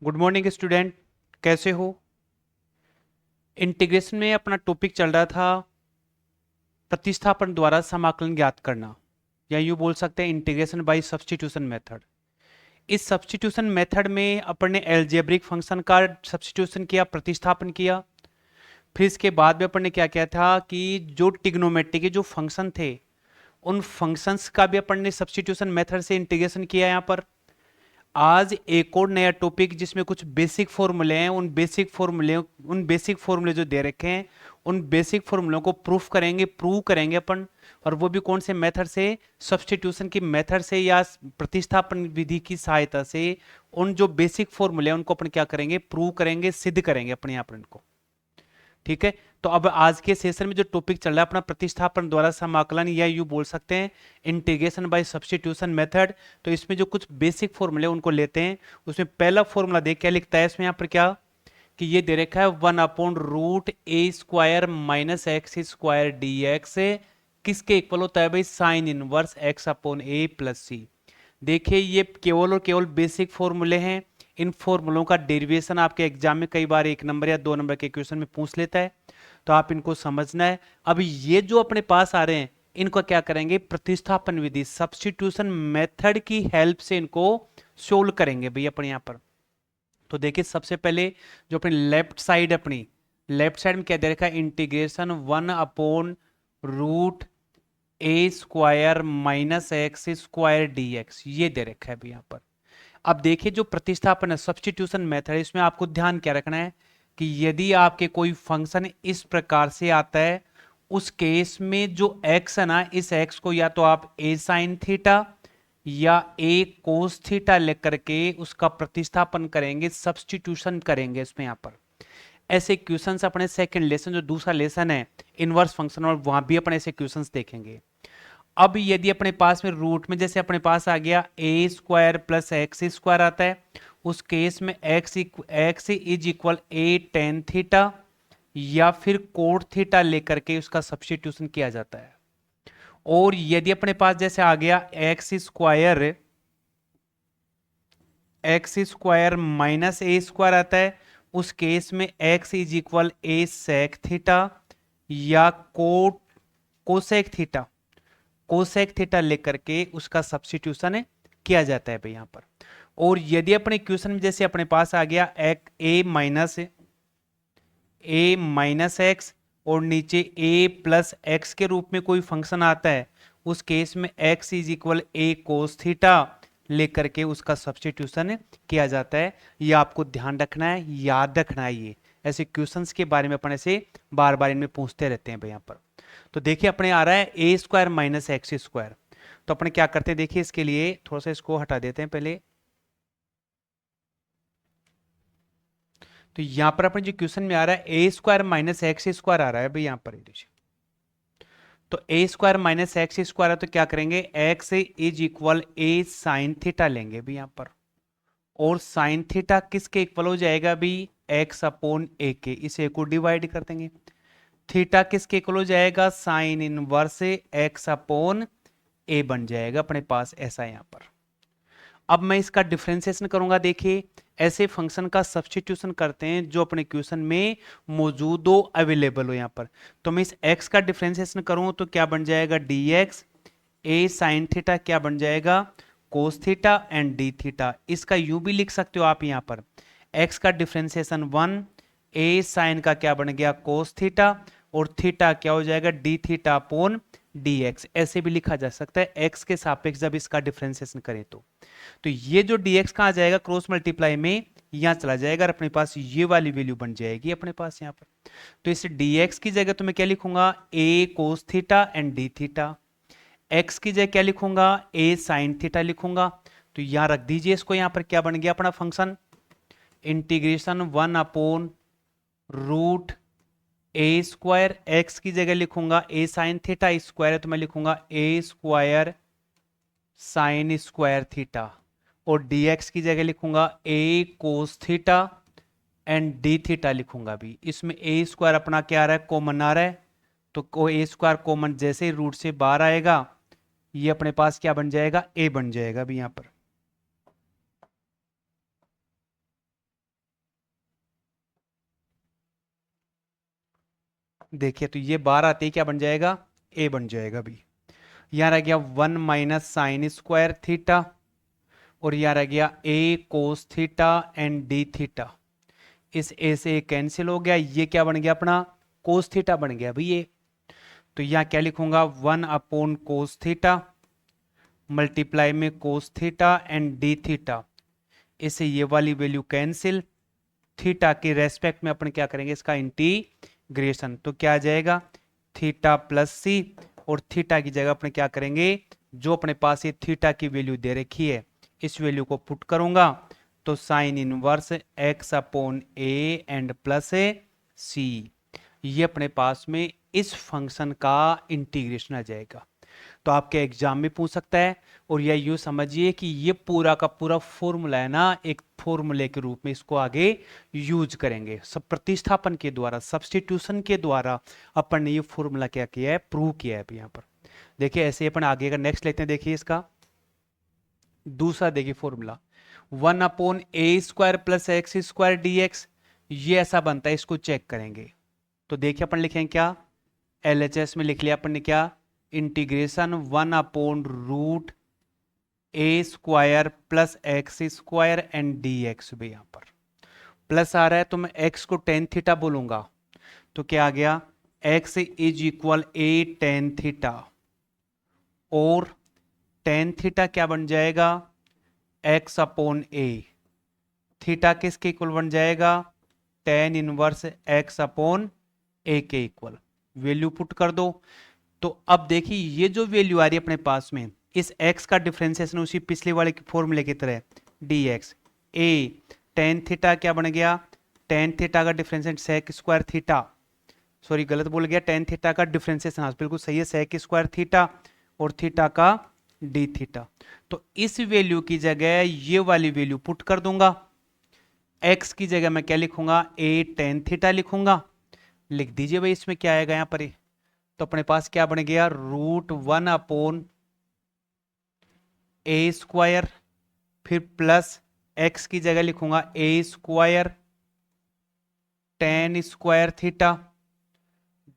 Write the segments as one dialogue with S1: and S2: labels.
S1: Good morning student, कैसे हो। Integration में अपना टॉपिक चल रहा था प्रतिस्थापन द्वारा समाकलन ज्ञात करना, या यूं बोल सकते हैं इंटीग्रेशन बाय सब्स्टिट्यूशन मेथड। इस सब्स्टिट्यूशन मेथड में अपन ने एल्जेब्रिक फंक्शन का सब्स्टिट्यूशन किया, प्रतिस्थापन किया। फिर इसके बाद में अपन ने क्या किया था कि जो ट्रिग्नोमेट्री के जो फंक्शन थे उन फंक्शंस का भी अपन ने सब्स्टिट्यूशन मेथड से इंटीग्रेशन किया। यहाँ पर आज एक और नया टॉपिक जिसमें कुछ बेसिक फॉर्मूले हैं, उन बेसिक फॉर्मूले जो दे रखे हैं उन बेसिक फॉर्मूलों को प्रूव करेंगे अपन। और वो भी कौन से मेथड से, सब्स्टिट्यूशन की मेथड से या प्रतिस्थापन विधि की सहायता से। उन जो बेसिक फॉर्मूले हैं उनको अपन क्या करेंगे, प्रूव करेंगे, सिद्ध करेंगे अपने यहाँ पर इनको। ठीक है, तो अब आज के सेशन में जो टॉपिक चल रहा है अपना प्रतिस्थापन द्वारा समाकलन, या यूं बोल सकते हैं इंटीग्रेशन बाय सब्स्टिट्यूशन मेथड। तो इसमें जो कुछ बेसिक फॉर्मूले उनको लेते हैं। उसमें पहला फॉर्मूला देख क्या लिखता है इसमें, यहाँ पर क्या कि ये दे रखा है 1/√a² minus x square d x किसके इक्वल होता है भाई, साइन इनवर्स x/a प्लस सी। देखिए ये केवल और केवल बेसिक फॉर्मूले हैं। इन फॉर्मूलों का डेरिवेशन आपके एग्जाम में कई बार 1 नंबर या 2 नंबर के क्वेश्चन में पूछ लेता है, तो आप इनको समझना है। अब ये जो अपने पास आ रहे हैं इनको क्या करेंगे, प्रतिस्थापन विधि सब्स्टिट्यूशन मेथड की हेल्प से इनको सोल्व करेंगे भाई अपन यहाँ पर। तो देखिए सबसे पहले जो अपनी लेफ्ट साइड में क्या दे रखा है, integration 1/√a² minus x square d x, ये दे रखा है भाई यहाँ पर। अब देखिए जो प्रतिस्थापन है सब्स्टिट्यूशन मेथड है, इसमें आपको ध्यान क्या रखना है कि यदि आपके कोई फंक्शन इस प्रकार से आता है, उस केस में जो x है ना, इस x को या तो आप a साइन थीटा या a कोस थीटा लेकर के उसका प्रतिस्थापन करेंगे, सब्स्टिट्यूशन करेंगे इसमें यहाँ पर। ऐसे क्वेश्चंस अपने सेकंड लेसन जो दूसरा लेसन है इनवर्स फंक्शन, और वहां भी अपने ऐसे क्वेश्चंस देखेंगे। अब यदि अपने पास में रूट में जैसे अपने पास आ गया a² प्लस x² आता है, उस केस में x is equal a tan theta या फिर कोट थीटा लेकर के उसका सब्स्टिट्यूशन किया जाता है। और यदि अपने पास जैसे आ गया x² माइनस a² आता है, उस केस में x is equal a sec theta या कोसेक थीटा लेकर के उसका सब्स्टिट्यूशन किया जाता है भाई यहां पर। और यदि अपने क्वेश्चन में जैसे अपने पास आ गया a माइनस एक्स और नीचे a प्लस एक्स के रूप में कोई फंक्शन आता है, उस केस में x is equal a cos theta लेकर के उसका सब्स्टिट्यूशन किया जाता है। ये आपको ध्यान रखना है, याद रखना है। ये ऐसे क्वेश्चंस के बारे में अपन ऐसे बार बार इनमें पूछते रहते हैं भाई यहाँ पर। तो देखिए अपने आ रहा है a² माइनस x²। तो अपने क्या करते हैं, देखिए इसके लिए थोड़ा सा इसको हटा देते हैं पहले। तो यहां पर अपने जो क्वेश्चन में आ रहा है a² माइनस x² आ रहा है भाई यहाँ पर। तो a² माइनस x² है तो क्या करेंगे, x is equal a sine theta लेंगे भी यहां पर। और साइन थीटा किसके इक्वल हो जाएगा भी, x/a के, इसे को डिवाइड कर देंगे। थीटा किसके इक्वल हो जाएगा, साइन इनवर्स x/a बन जाएगा अपने पास, ऐसा यहां पर। अब मैं इसका डिफरेंशिएशन करूंगा। देखिए ऐसे फंक्शन का सब्स्टिट्यूशन करते हैं जो अपने क्वेश्चन में मौजूद हो, अवेलेबल हो यहां पर। तो मैं इस x का डिफरेंशिएशन करूं तो क्या बन जाएगा, dx a साइन थीटा क्या बन जाएगा, कोस थीटा एंड डी थीटा। इसका यू भी लिख सकते हो आप यहां पर, x का डिफरेंशिएशन 1, a साइन का क्या बन गया कोस थीटा, और थीटा क्या हो जाएगा D theta upon D x. ऐसे भी लिखा जा सकता है x के सापेक्ष जब इसका डिफरेंशिएशन करें तो ये जो dx कहां जाएगा, क्रॉस मल्टीप्लाई में यहां चला जाएगा और अपने पास ये वाली वैल्यू बन जाएगी अपने पास यहां पर। तो इस dx की जगह तो मैं क्या लिखूंगा, a cos theta and d theta. x की जगह क्या लिखूंगा, a साइन थीटा लिखूंगा। तो यहां रख दीजिए इसको, यहां पर क्या बन गया अपना फंक्शन, इंटीग्रेशन 1/√a²। x की जगह लिखूंगा a साइन थीटा, स्क्वायर है तो मैं लिखूंगा a² साइन स्क्वायर थीटा। और dx की जगह लिखूंगा a cos theta and d theta लिखूंगा भी। इसमें a² अपना क्या आ रहा है, कॉमन आ रहा है, तो a² कॉमन जैसे ही रूट से बाहर आएगा ये अपने पास क्या बन जाएगा, a बन जाएगा भी यहां पर। देखिए तो ये बार आते ही क्या बन जाएगा, ए बन जाएगा भी। यहाँ रह गया 1 माइनस साइन स्क्वायर थीटा, और यहाँ रह गया a cos theta and d theta. इस ए से ए कैंसिल हो गया, ये क्या बन गया अपना, कोस थीटा बन गया भाई ये। तो यहाँ क्या लिखूंगा, 1 अपॉन कोस थीटा मल्टीप्लाई में कोस थीटा एंड डी थीटा। इससे ये वाली वैल्यू कैंसिल, थीटा के रेस्पेक्ट में अपन क्या करेंगे, इसका इंटीग्रेशन। तो क्या आ जाएगा, थीटा प्लस सी, और थीटा की जगह अपन क्या करेंगे, जो अपने पास ये थीटा की वैल्यू दे रखी है इस वैल्यू को पुट करूंगा, तो sine inverse x upon a and plus a c, ये अपने पास में इस फंक्शन का इंटीग्रेशन आ जाएगा। तो आपके एग्जाम में पूछ सकता है, और यह यूं समझिए कि ये पूरा का पूरा फॉर्मूला है ना, एक फॉर्मूले के रूप में इसको आगे यूज करेंगे। सब प्रतिस्थापन के द्वारा, सब्स्टिट्यूशन के द्वारा अपन ने ये फॉर्मूला क्या किया है, प्रूव किया है। यहाँ पर देखिए ऐसे अपन आगे का नेक्स्ट लेते हैं। देखिए इसका दूसरा देखिए formula, 1 upon a square plus x square d x, ये ऐसा बनता है, इसको चेक करेंगे। तो देखिए अपन लिखेंगे क्या, LHS में लिख लिया अपन ने क्या, integration 1 upon root A square plus x square and D X भी। यहां पर प्लस आ रहा है तो मैं एक्स को टेन थीटा बोलूंगा, तो क्या आ गया, x is equal a tan theta, और टेन थीटा क्या बन जाएगा, एक्स अपॉन ए, थीटा किसके इक्वल बन जाएगा, टेन इनवर्स एक्स अपॉन ए के इक्वल। वैल्यू पुट कर दो। तो अब देखिए ये जो वैल्यू आ रही है अपने पास में, इस x का डिफरेंशिएशन उसी पिछले वाले के फॉर्मूले की तरह, dx a टेन थीटा क्या बन गया, टेन थीटा का differentiation sec square theta, sorry गलत बोल गया, टेन थीटा का डिफरेंशिएशन, हाँ बिल्कुल सही है, सेक स्क्वायर थीटा और थीटा का डी थीटा। तो इस वैल्यू की जगह ये वाली वैल्यू पुट कर दूंगा, x की जगह मैं क्या लिखूंगा, a टेन थीटा लिखूंगा। लिख दीजिए भाई, इसमें क्या आएगा यहाँ पर, तो अपने पास क्या बन गया, रूट 1 अपॉन ए स्क्वायर, फिर प्लस एक्स की जगह लिखूंगा a square tan square theta,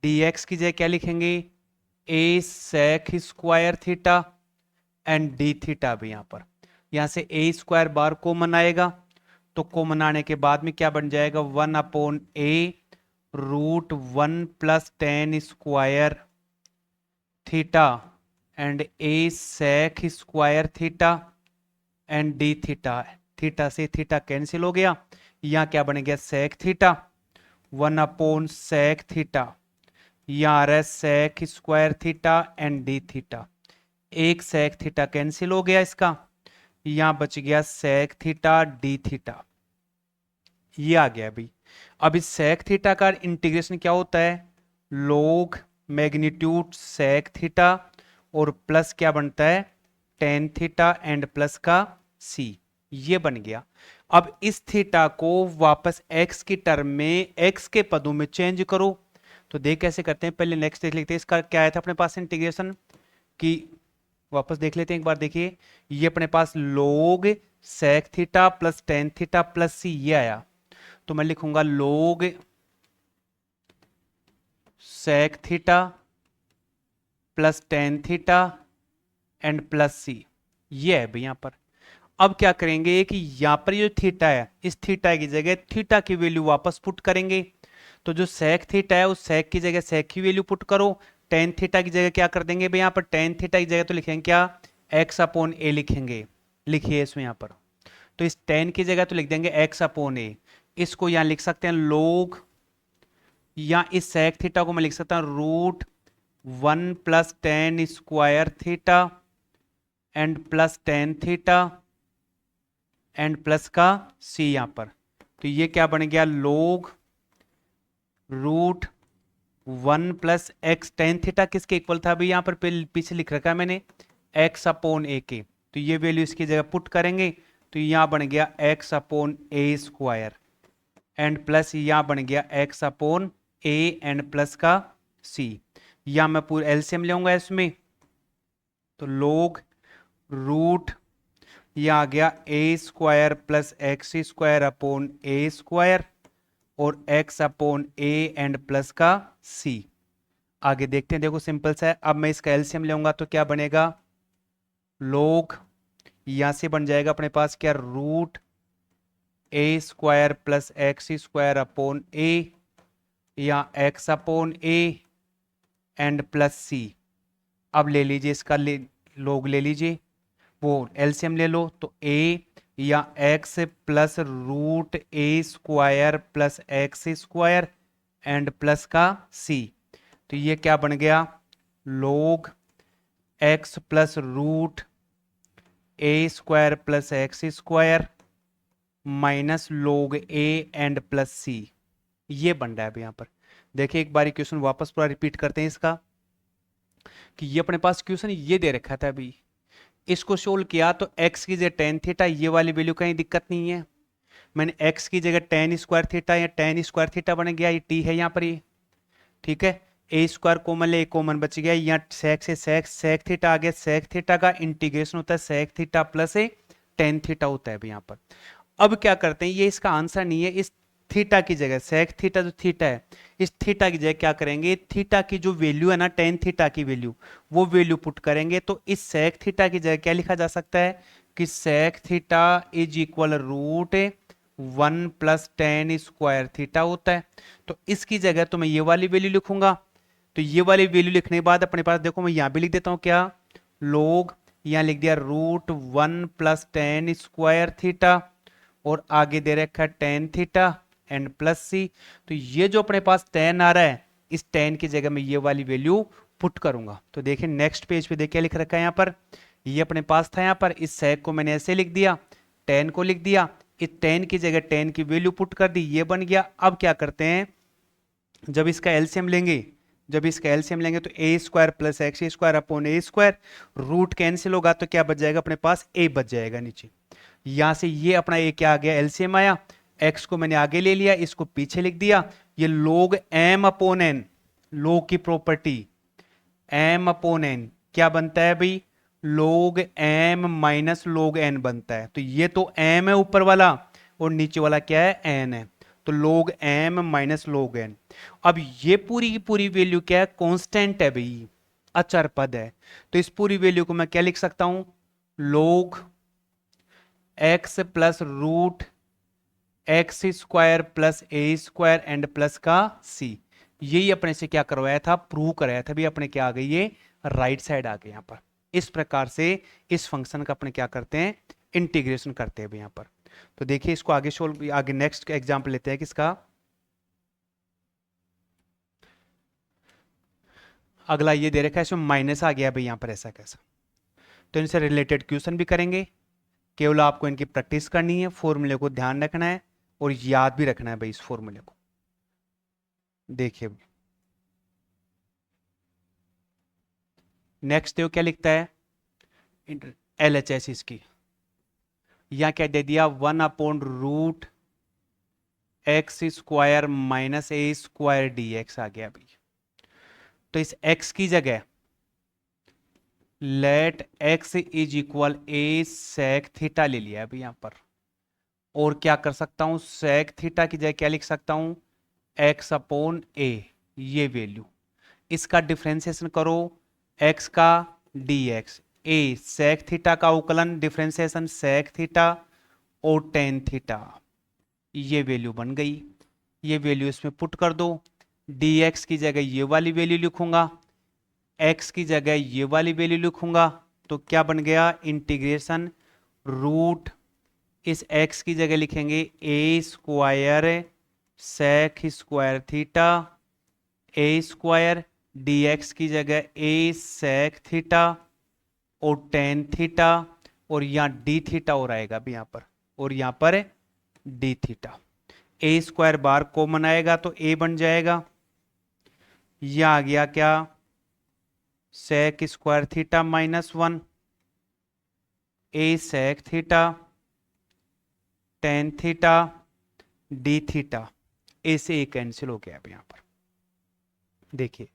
S1: dx की जगह क्या लिखेंगे, a sec square theta and d theta भी। यहां पर यहां से ए स्क्वायर बार कॉमन आएगा, तो कॉमन आने के बाद में क्या बन जाएगा, 1 upon a root 1 plus tan square theta and a sec square theta and d theta. Theta से थीटा कैंसिल हो गया, यहां क्या बन गया, sec theta 1 upon sec theta, यहां आ रहा है sec square theta and d theta. एक सेक थीटा कैंसिल हो गया इसका, यहां बच गया सेक थीटा डी थीटा, ये आ गया भाई। अब इस सेक थीटा का इंटीग्रेशन क्या होता है, लॉग मैग्नीट्यूड सेक थीटा और प्लस क्या बनता है, टेन थीटा एंड प्लस का सी, ये बन गया। अब इस थीटा को वापस x की टर्म में, x के पदों में चेंज करो। तो देख कैसे करते हैं, पहले नेक्स्ट देख लेते हैं, इसका क्या आया था अपने पास इंटीग्रेशन की, वापस देख लेते हैं एक बार। देखिए ये अपने पास log sec theta plus tan theta plus c, ये आया, तो मैं लिखूंगा log sec theta plus tan theta and plus c, ये है भाई यहां पर। अब क्या करेंगे कि यहां पर जो थीटा है, इस थीटा की जगह थीटा की वैल्यू वापस पुट करेंगे। तो जो सेक थीटा है उस सेक की जगह सेक की वैल्यू पुट करो, टेन थीटा की जगह क्या कर देंगे भाई, यहां पर टेन थीटा की जगह तो लिखेंगे क्या, एक्स अपॉन ए लिखेंगे, लिखिए इसमें यहां पर। तो इस टेन की जगह तो लिख देंगे एक्स अपॉन ए, इसको यहां लिख सकते हैं लोग, या इस सेक थीटा को मैं लिख सकता हूं root 1 plus tan square theta and plus tan theta and plus का सी यहां पर। तो ये क्या बन गया, log root 1 plus x, tan theta किसके इक्वल था अभी, यहां पर पीछे लिख रखा है मैंने, एक्स अपॉन ए के। तो ये वैल्यू इसकी जगह पुट करेंगे, तो यहां बन गया x upon a square and plus यहां बन गया x upon a and plus का सी। यहां मैं पूरा एलसीएम लूंगा इसमें, तो लोग रूट, यह आ गया a square plus x square upon a square और x upon a and plus का c। आगे देखते हैं, देखो सिंपल सा है। अब मैं इसका एलसीएम लूंगा तो क्या बनेगा, log, यहां से बन जाएगा अपने पास क्या, root A square plus x square upon a, या x upon a and plus c। अब ले लीजिए इसका log ले लीजिए, वो एलसीएम ले लो तो a या x plus root A square plus x square and plus का c। तो ये क्या बन गया, log x plus root A square plus x square minus log a and plus c। ये बन रहा है अभी यहां पर। देखिए एक बार क्वेश्चन वापस पूरा रिपीट करते हैं इसका, कि ये अपने पास क्वेश्चन ये दे रखा था अभी, इसको सोल्व किया तो x की जगह टेन थीटा, ये वाली वैल्यू कहीं दिक्कत नहीं है। मैंने x की जगह टेन स्क्वायर थीटा या टेन स्क्वायर थीटा बन गया, ये t है यहाँ पर ये, ठीक है। ए स्क्वायर कॉमन ले, कॉमन बच गया, यहाँ सेक से सेक थीटा आ गया, सेक थीटा का इंटीग्रेशन होता है sec theta plus tan theta होता है अभी यहाँ पर। अब क्या करते हैं, ये इसका आंसर नहीं है, इस थीटा की जगह सेक थीटा जो थीटा है, इस थीटा की जगह क्या करेंगे, थीटा की जो वैल्यू है ना टेन थीटा की वैल्यू, वो वैल्यू पुट करेंगे। तो इस सेक थीटा की जगह क्या लिखा जा सकता है कि sec theta is equal root 1 plus tan square theta होता है। तो इसकी जगह तो मैं ये वाली वैल्यू लिखूंगा। तो ये वाली वैल्यू लिखने के बाद अपने पास देखो, मैं यहां भी लिख देता हूं क्या, लोग यहां लिख दिया root 1 plus tan square theta, और आगे दे रखा है tan theta and plus c. तो ये जो अपने पास टेन आ रहा है, इस टेन की जगह में ये वाली वैल्यू पुट करूंगा। तो देखिए नेक्स्ट पेज पे देखिए लिख रखा है यहाँ पर, ये अपने पास था यहाँ पर, इस सेक को मैंने ऐसे लिख दिया, टेन को लिख दिया, इस टेन की जगह टेन की वैल्यू पुट कर दी, ये बन गया। अब क्या करते हैं, जब इसका एलसीएम लेंगे, जब इसका एलसीएम लेंगे तो a square plus x square upon a square, root cancel होगा तो क्या बच जाएगा अपने पास, ए बच जाएगा नीचे। यहां से ये अपना ए क्या आ गया, एलसीएम आया, एक्स को मैंने आगे ले लिया, इसको पीछे लिख दिया। ये log m upon n, log की प्रॉपर्टी m अपॉन एन क्या बनता है भाई, log m minus log n बनता है। तो ये तो m है ऊपर वाला, और नीचे वाला क्या है, n है। तो log m minus log n। अब ये पूरी की पूरी वैल्यू क्या है, कांस्टेंट है भाई, अचर पद है। तो इस पूरी वैल्यू को मैं क्या लिख सकता हूं, log x plus root x square plus a square and plus का c। यही अपने से क्या करवाया था, प्रूव कराया था भी, अपने क्या आ गई, ये राइट साइड आ गई यहां पर। इस प्रकार से इस फंक्शन का अपने क्या करते हैं, इंटीग्रेशन करते हैं भी यहां पर। तो देखिए इसको आगे सोल्व, आगे नेक्स्ट एग्जांपल लेते हैं किसका, अगला ये दे रखा है, इसमें माइनस आ गया भाई यहां पर, ऐसा कैसा। तो इनसे रिलेटेड क्वेश्चन भी करेंगे, केवल आपको इनकी प्रैक्टिस करनी है, फॉर्मूले को ध्यान रखना है और याद भी रखना है भाई इस फॉर्मूले को। देखिए नेक्स्ट देखो क्या लिखता है, LHS इसकी, यहां क्या दे दिया, 1 upon root x square minus a square d x आ गया भाई। तो इस x की जगह let x is equal a sec theta ले लिया अभी यहां पर, और क्या कर सकता हूं, सेक थीटा की जगह क्या लिख सकता हूं, x अपॉन ए, ये वैल्यू, इसका डिफरेंशिएशन करो, x का dx, ए सेक थीटा का उकलन डिफरेंशिएशन सेक थीटा और टेन थीटा, ये वैल्यू बन गई। ये वैल्यू इसमें पुट कर दो, dx की जगह ये वाली वैल्यू लिखूंगा, x की जगह ये वाली वैल्यू लिखूंगा, तो क्या बन गया, इंटीग्रेशन रूट, इस x की जगह लिखेंगे ए square sec square theta a square, dx की जगह ए सेक थीटा और टेन थीटा, और यहाँ डी थीटा और आएगा भी यहाँ पर, और यहाँ पर डी थीटा। ए स्क्वायर बार कॉमन आएगा तो ए बन जाएगा, यह आ गया क्या, sec square theta minus 1 a sec theta tan theta D theta, a से ए कैंसिल हो गया अब यहां पर। देखिए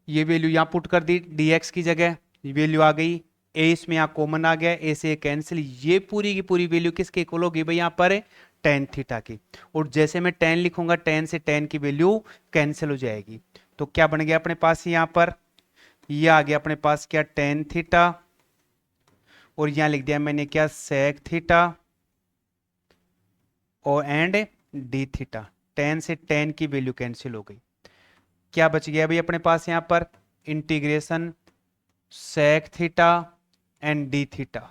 S1: ये वैल्यू यहां पुट कर दी, dx की जगह वैल्यू आ गई, ए इसमें यहां कॉमन आ गया, ए से ए कैंसिल, ये पूरी की पूरी वैल्यू किसके इक्वल होगी भाई यहां पर, टेन थीटा की, और जैसे मैं टेन लिखूंगा टेन से टेन की वैल्यू कैंसिल हो जाएगी। तो क्या बन गया अपने पास यहां पर, ये आ गया अपने पास क्या टेन थीटा, और यहां लिख दिया मैंने क्या सेक थीटा और एंड डी थीटा। टेन से टेन की वैल्यू कैंसिल हो गई। क्या बच गया भाई अपने पास यहां पर, integration sec theta and d theta.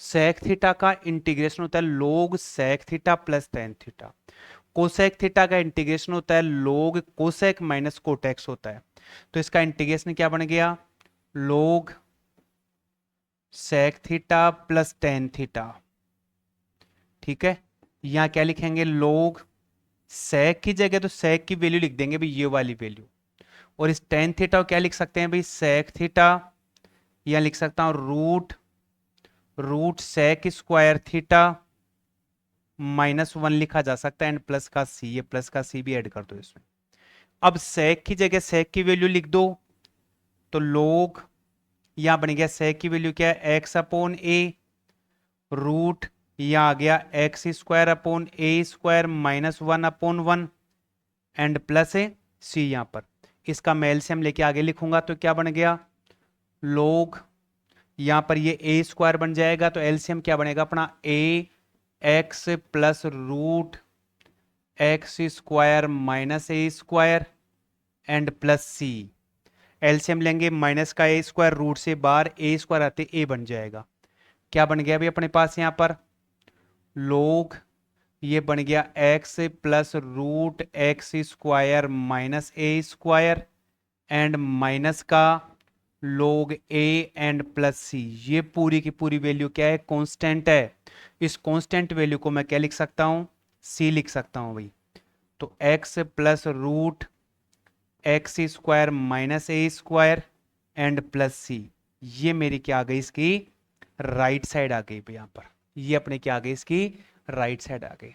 S1: Sec theta का इंटीग्रेशन होता है log sec theta plus tan theta. Cosec theta का इंटीग्रेशन होता है लोग कोसेक माइनस कोटेक्स होता है। तो इसका इंटीग्रेशन क्या बन गया, log sec theta plus tan theta. ठीक है, यहां क्या लिखेंगे, लोग सेक की जगह तो सेक की वैल्यू लिख देंगे भाई ये वाली वैल्यू, और इस टेन थीटा को क्या लिख सकते हैं भाई सेक थीटा, या लिख सकता हूं root root sec square theta minus one लिखा जा सकता है, एंड प्लस का सी, ये प्लस का सी भी ऐड कर दो इसमें। अब सेक की जगह सेक की वैल्यू लिख दो, तो लोग यहां बन गया सेक की वैल्यू क्या है एक्स अपॉन ए, रूट यहां आ गया x square upon a square minus one upon one, and plus a c. यहां पर इसका मैं एलसीएम लेके आगे लिखूंगा तो क्या बन गया, लोग यहां पर ये ए स्क्वायर बन जाएगा, तो एलसीएम क्या बनेगा अपना a x plus root x square minus a square and plus c. LCM लेंगे माइनस का ए स्क्वायर, रूट से बाहर ए स्क्वायर आते ए बन जाएगा। क्या बन गया अभी अपने पास यहां पर, लोग ये बन गया x plus root x square minus a square and minus का log A and plus c. ये पूरी की पूरी वैल्यू क्या है, कांस्टेंट है। इस कांस्टेंट वैल्यू को मैं क्या लिख सकता हूं, सी लिख सकता हूं भाई। तो x plus root x square minus a square and plus c, ये मेरी क्या आ गई इसकी राइट साइड आ गई यहां पर, ये अपने क्या आ गई इसकी राइट साइड आ गई।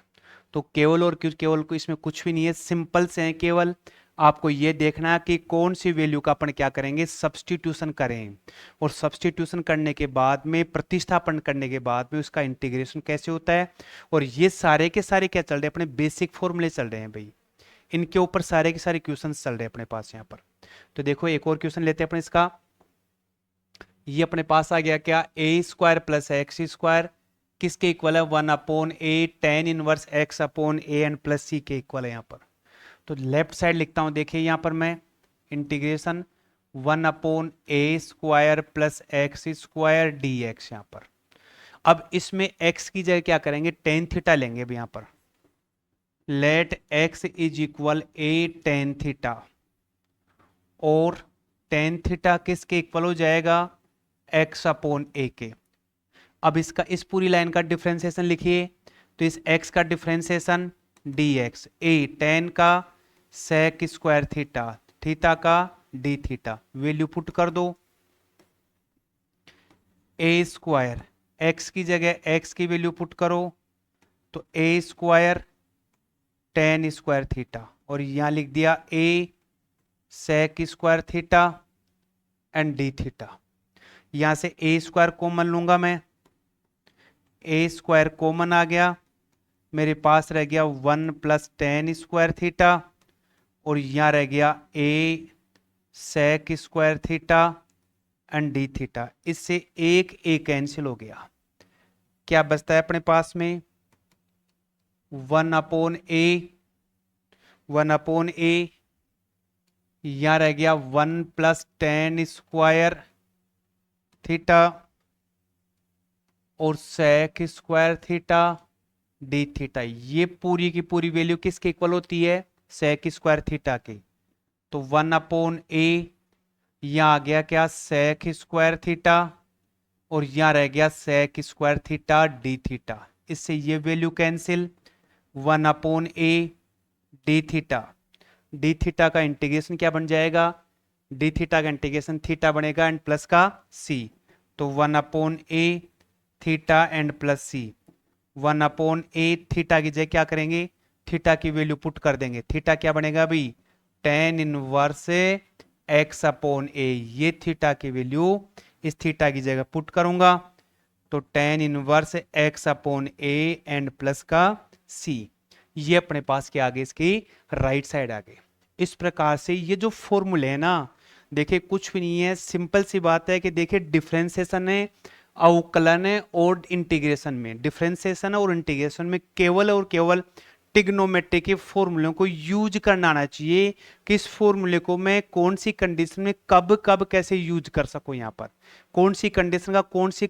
S1: तो केवल और केवल को इसमें कुछ भी नहीं है, सिंपल से है, केवल आपको ये देखना है कि कौन सी वैल्यू का अपन क्या करेंगे सब्स्टिट्यूशन करें, और सब्स्टिट्यूशन करने के बाद में प्रतिस्थापन करने के बाद में उसका इंटीग्रेशन कैसे होता है। और ये सारे के सारे क्या चल रहे हैं अपने बेसिक फॉर्मूले चल रहे हैं भाई, इनके ऊपर सारे के सारे क्वेश्चन चल रहे हैं अपने पास यहाँ पर। तो देखो एक और क्वेश्चन लेते हैं अपने इसका, ये अपने पास आ गया क्या a square plus x square किसके इक्वल है, one upon a tan inverse x upon a and plus c के इक्वल है यहाँ पर। तो लेफ्ट साइड लिखता हूं, देखिए यहाँ पर मैं integration one upon a square plus x square d x यहाँ पर। अब इसमें x की जगह क्या करेंगे टेन थीटा लेंगे अब यहाँ पर, let x is equal a tan theta, और टेन थीटा किसके इक्वल हो जाएगा x अपॉन ए के। अब इसका इस पूरी लाइन का डिफरेंशिएशन लिखिए, तो इस x का डिफरेंशिएशन dx, a टेन का सेक स्क्वायर थीटा, थीटा का डी थीटा, वैल्यू पुट कर दो। ए स्क्वायर x की जगह x की वैल्यू पुट करो, तो a square tan square theta, और यहां लिख दिया a sec square theta and d theta. यहां से ए स्क्वायर कॉमन लूंगा मैं, ए स्क्वायर कॉमन आ गया, मेरे पास रह गया one plus tan square theta, और यहां रह गया a sec square theta and d theta. इससे एक ए कैंसिल हो गया, क्या बचता है अपने पास में one upon a, one upon a, यहां रह गया one plus tan square theta और sec square theta D theta. ये पूरी की पूरी वैल्यू किसके इक्वल होती है सेक स्क्वायर थीटा की। तो वन अपॉन ए, यहां आ गया क्या सेक स्क्वायर थीटा, और यहां रह गया sec square theta D theta. इससे ये value cancel, one upon a D theta, D theta का इंटीग्रेशन क्या बन जाएगा, डी थीटा का इंटीग्रेशन थीटा बनेगा एंड प्लस का सी। तो one upon a theta and plus C, one upon a theta की जगह क्या करेंगे थीटा की वैल्यू पुट कर देंगे, थीटा क्या बनेगा अभी टेन इनवर्स एक्स अपॉन ए। ये थीटा की वैल्यू इस थीटा की जगह पुट करूंगा, तो ten inverse x upon a and plus का सी। ये अपने पास क्या आ गए, इसकी राइट साइड आ गई। इस प्रकार से ये जो फॉर्मूले है ना, देखिए कुछ भी नहीं है, सिंपल सी बात है कि देखिए डिफरेंशिएशन है, अवकलन है और इंटीग्रेशन में, डिफरेंशिएशन और इंटीग्रेशन में केवल और केवल ट्रिग्नोमेट्री के फॉर्मूलों को यूज करना आना चाहिए कि इस फॉर्मूले को मैं कौन सी कंडीशन में कब कब कैसे यूज कर सकूं, यहां पर कौन सी कंडीशन का कौन सी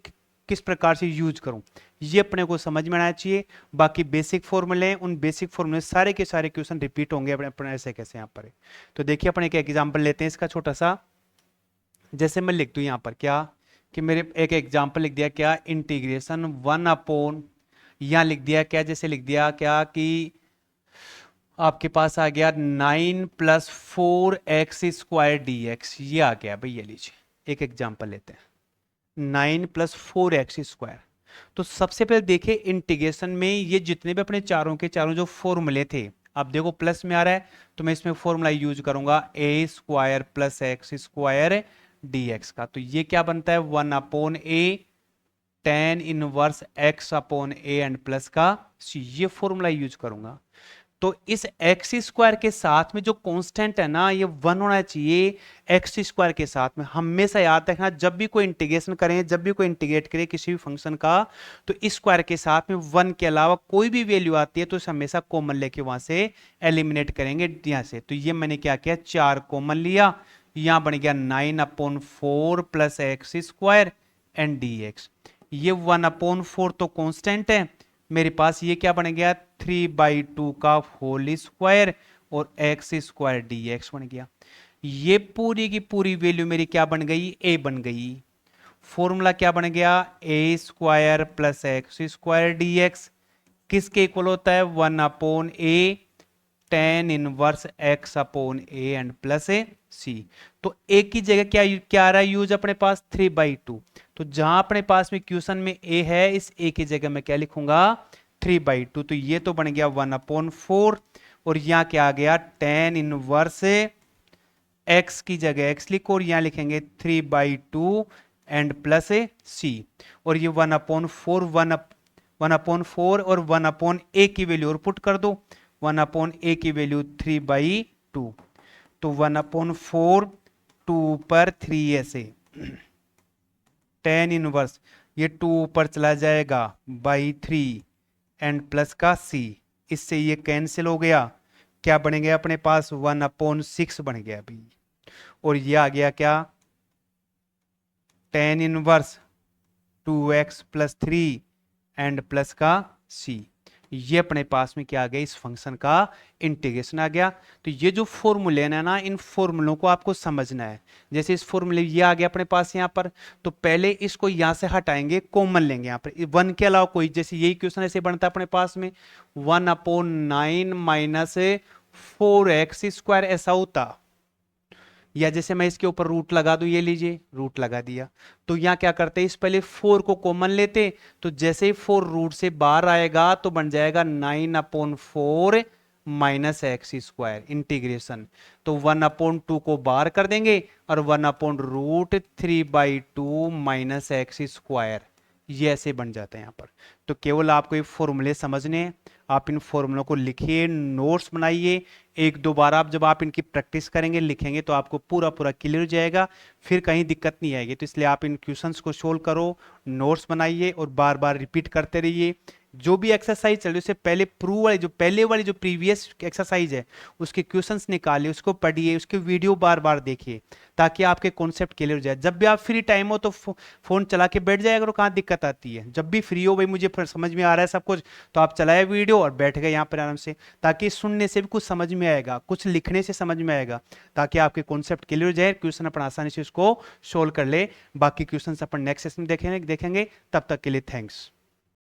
S1: किस प्रकार से यूज करूं, ये अपने को समझ में आना चाहिए। बाकी बेसिक फॉर्मूले हैं, उन बेसिक फॉर्मूले सारे के सारे क्वेश्चन रिपीट होंगे अपने ऐसे कैसे यहां पर है। तो देखिए अपन एक एग्जांपल लेते हैं इसका छोटा सा। जैसे मैं लिख दूं यहां पर क्या कि मेरे एक एग्जांपल लिख दिया क्या, इंटीग्रेशन 1 यहां लिख दिया क्या, जैसे लिख दिया क्या कि आपके पास आ गया 9 + 4x² dx, ये आ गया भाई। ये लीजिए एक एग्जांपल लेते हैं, 9 + 4x²। तो सबसे पहले देखिए इंटीग्रेशन में ये जितने भी अपने चारों के चारों जो फॉर्मूले थे, अब देखो प्लस में आ रहा है तो मैं इसमें फॉर्मूला यूज करूंगा a² + x² dx का। तो ये क्या बनता है 1/a tan inverse x/a and plus का c, ये फॉर्मूला यूज करूंगा। तो इस x² के साथ में जो कांस्टेंट है ना, ये 1 होना चाहिए x² के साथ में। हमेशा याद रखना जब भी कोई इंटीग्रेशन करें, जब भी कोई इंटीग्रेट करें किसी भी फंक्शन का, तो इस स्क्वायर के साथ में 1 के अलावा कोई भी वैल्यू आती है तो इसे हमेशा कॉमन लेके वहां से एलिमिनेट करेंगे यहां से। तो ये मैंने क्या किया, 4 कॉमन लिया, यहां बन गया 9/4 + x² एंड dx। ये 1/4 तो कांस्टेंट है मेरे पास, ये क्या बन गया 3/2 का होल स्क्वायर और x² dx बन गया। ये पूरी की पूरी वैल्यू मेरी क्या बन गई, a बन गई। फॉर्मूला क्या बन गया, a² + x² dx किसके इक्वल होता है 1/a tan inverse x/a and plus c। तो a की जगह क्या क्या आ रहा है यूज अपने पास 3/2। तो जहां अपने पास में क्वेश्चन में a है, इस a की जगह मैं क्या लिखूंगा 3/2। तो ये तो बन गया 1/4 और यहां क्या आ गया tan इनवर्स x की जगह x लिखो और यहां लिखेंगे 3/2 एंड प्लस c। और ये 1/4 और 1/a की वैल्यू और पुट कर दो, 1/a की वैल्यू 3/2। तो 1/4 2 पर 3 ऐसे tan इनवर्स ये 2 ऊपर चला जाएगा बाई 3 एंड प्लस का c, इससे ये कैंसिल हो गया, क्या बनेगा अपने पास 1/6 बन गया अभी। और ये आ गया क्या tan inverse 2x + 3 and plus का c। ये अपने पास में क्या आ गया, इस फंक्शन का इंटीग्रेशन आ गया। तो ये जो फॉर्मूले है ना, इन फॉर्मूलों को आपको समझना है। जैसे इस फॉर्मूले ये आ गया अपने पास यहाँ पर, तो पहले इसको यहां से हटाएंगे, कॉमन लेंगे यहाँ पर 1 के अलावा कोई, जैसे यही क्वेश्चन ऐसे बनता है अपने पास में 1/9 - 4x² ऐसा होता, या जैसे मैं इसके ऊपर रूट लगा दूं, ये लीजिए रूट लगा दिया। तो यहां क्या करते हैं, इस पहले 4 को कॉमन लेते, तो जैसे ही 4 रूट से बाहर आएगा तो बन जाएगा 9/4 - x² इंटीग्रेशन। तो 1/2 को बाहर कर देंगे और 1/√3/2 - x², ये ऐसे बन जाते हैं यहां पर। तो केवल आपको ये फॉर्मूले समझने हैं, आप इन फॉर्मूलों को लिखिए, नोट्स बनाइए, एक दो बार आप जब आप इनकी प्रैक्टिस करेंगे लिखेंगे तो आपको पूरा पूरा क्लियर हो जाएगा, फिर कहीं दिक्कत नहीं आएगी। तो इसलिए आप इन क्वेश्चंस को सोल्व करो, नोट्स बनाइए और बार बार रिपीट करते रहिए। जो भी एक्सरसाइज चल रही है उससे पहले प्रूव वाली, जो पहले वाली जो प्रीवियस एक्सरसाइज है उसके क्वेश्चंस निकालिए, उसको पढ़िए, उसके वीडियो बार बार देखिए ताकि आपके कॉन्सेप्ट क्लियर हो जाए। जब भी आप फ्री टाइम हो तो फोन चला के बैठ जाएगा, तो कहाँ दिक्कत आती है। जब भी फ्री हो भाई मुझे समझ में आ रहा है सब कुछ, तो आप चलाए वीडियो और बैठ गए यहाँ पर आराम से, ताकि सुनने से भी कुछ समझ में आएगा, कुछ लिखने से समझ में आएगा, ताकि आपके कॉन्सेप्ट क्लियर हो जाए, क्वेश्चन अपन आसानी से उसको सोल्व कर ले। बाकी क्वेश्चन अपन नेक्स्ट सेशन में देखेंगे। तब तक के लिए थैंक्स।